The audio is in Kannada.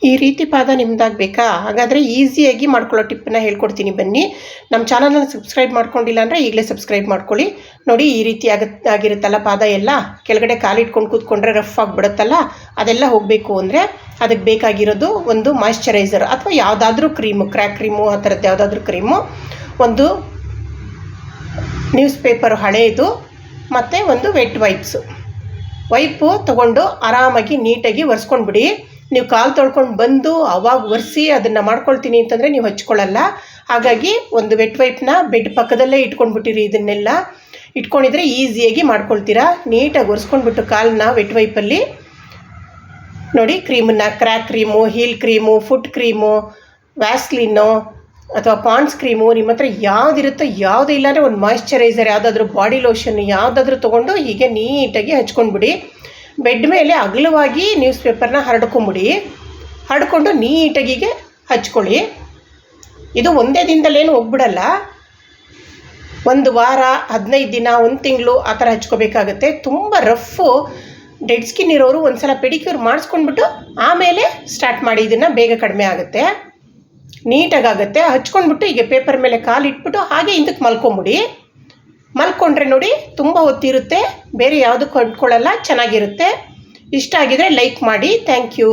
ಈ ರೀತಿ ಪಾದ ನಿಮ್ದಾಗಬೇಕಾ? ಹಾಗಾದರೆ ಈಸಿಯಾಗಿ ಮಾಡ್ಕೊಳ್ಳೋ ಟಿಪ್ಪನ್ನ ಹೇಳ್ಕೊಡ್ತೀನಿ ಬನ್ನಿ. ನಮ್ಮ ಚಾನಲ್ನ ಸಬ್ಸ್ಕ್ರೈಬ್ ಮಾಡ್ಕೊಂಡಿಲ್ಲ ಅಂದರೆ ಈಗಲೇ ಸಬ್ಸ್ಕ್ರೈಬ್ ಮಾಡ್ಕೊಳ್ಳಿ. ನೋಡಿ, ಈ ರೀತಿ ಆಗಿರುತ್ತಲ್ಲ ಪಾದ ಎಲ್ಲ, ಕೆಳಗಡೆ ಕಾಲಿಟ್ಕೊಂಡು ಕೂತ್ಕೊಂಡ್ರೆ ರಫ್ ಆಗಿಬಿಡುತ್ತಲ್ಲ, ಅದೆಲ್ಲ ಹೋಗಬೇಕು ಅಂದರೆ ಅದಕ್ಕೆ ಬೇಕಾಗಿರೋದು ಒಂದು ಮಾಯ್ಶ್ಚರೈಸರ್ ಅಥವಾ ಯಾವುದಾದ್ರೂ ಕ್ರೀಮು, ಕ್ರ್ಯಾಕ್ ಕ್ರೀಮು, ಆ ಥರದ್ದು ಯಾವುದಾದ್ರೂ ಕ್ರೀಮು, ಒಂದು ನ್ಯೂಸ್ ಪೇಪರ್ ಹಳೆಯದು, ಮತ್ತು ಒಂದು ವೆಟ್ ವೈಪು ತೊಗೊಂಡು ಆರಾಮಾಗಿ ನೀಟಾಗಿ ಒರೆಸ್ಕೊಂಡ್ಬಿಡಿ. ನೀವು ಕಾಲು ತೊಳ್ಕೊಂಡು ಬಂದು ಅವಾಗ ಒರೆಸಿ ಅದನ್ನು ಮಾಡ್ಕೊಳ್ತೀನಿ ಅಂತಂದರೆ ನೀವು ಹಚ್ಕೊಳ್ಳಲ್ಲ. ಹಾಗಾಗಿ ಒಂದು ವೆಟ್ ವೈಪ್ನ ಬೆಡ್ ಪಕ್ಕದಲ್ಲೇ ಇಟ್ಕೊಂಡ್ಬಿಟ್ಟಿರಿ. ಇದನ್ನೆಲ್ಲ ಇಟ್ಕೊಂಡಿದ್ರೆ ಈಸಿಯಾಗಿ ಮಾಡ್ಕೊಳ್ತೀರಾ. ನೀಟಾಗಿ ಒರೆಸ್ಕೊಂಡ್ಬಿಟ್ಟು ಕಾಲನ್ನ ವೆಟ್ ವೈಪಲ್ಲಿ ನೋಡಿ, ಕ್ರೀಮನ್ನು, crack cream, heel cream, foot cream, Vaseline ಅಥವಾ ಪಾಂಡ್ಸ್ ಕ್ರೀಮು, ನಿಮ್ಮ ಹತ್ರ ಯಾವುದಿರುತ್ತೋ, ಯಾವುದೇ ಇಲ್ಲಾಂದರೆ ಒಂದು ಮಾಯ್ಶ್ಚರೈಸರ್, ಯಾವುದಾದ್ರೂ ಬಾಡಿ ಲೋಷನ್ ಯಾವುದಾದ್ರೂ ತೊಗೊಂಡು ಹೀಗೆ ನೀಟಾಗಿ ಹಚ್ಕೊಂಡ್ಬಿಡಿ. ಬೆಡ್ ಮೇಲೆ ಅಗಲವಾಗಿ ನ್ಯೂಸ್ ಪೇಪರ್ನ ಹರಡ್ಕೊಂಡು ನೀಟಾಗಿಗೆ ಹಚ್ಕೊಳ್ಳಿ. ಇದು ಒಂದೇ ದಿನದಲ್ಲೇನು ಹೋಗ್ಬಿಡಲ್ಲ. ಒಂದು ವಾರ, 15 ದಿನ, 1 ತಿಂಗಳು ಆ ಥರ ಹಚ್ಕೋಬೇಕಾಗತ್ತೆ. ತುಂಬ ರಫ್ಫು ಡೆಡ್ ಸ್ಕಿನ್ ಇರೋರು ಒಂದು ಸಲ ಪೆಡಿಕ್ಯೂರ್ ಮಾಡಿಸ್ಕೊಂಡ್ಬಿಟ್ಟು ಆಮೇಲೆ ಸ್ಟಾರ್ಟ್ ಮಾಡಿ. ಇದನ್ನು ಬೇಗ ಕಡಿಮೆ ಆಗುತ್ತೆ, ನೀಟಾಗುತ್ತೆ. ಹಚ್ಕೊಂಡ್ಬಿಟ್ಟು ಈಗ ಪೇಪರ್ ಮೇಲೆ ಕಾಲಿಟ್ಬಿಟ್ಟು ಹಾಗೆ ಹಿಂದಕ್ಕೆ ಮಲ್ಕೊಂಡ್ರೆ ನೋಡಿ ತುಂಬ ಹೊತ್ತಿರುತ್ತೆ, ಬೇರೆ ಯಾವುದಕ್ಕೂ ಅಂಟ್ಕೊಳ್ಳಲ್ಲ, ಚೆನ್ನಾಗಿರುತ್ತೆ. ಇಷ್ಟ ಆಗಿದರೆ ಲೈಕ್ ಮಾಡಿ. Thank you.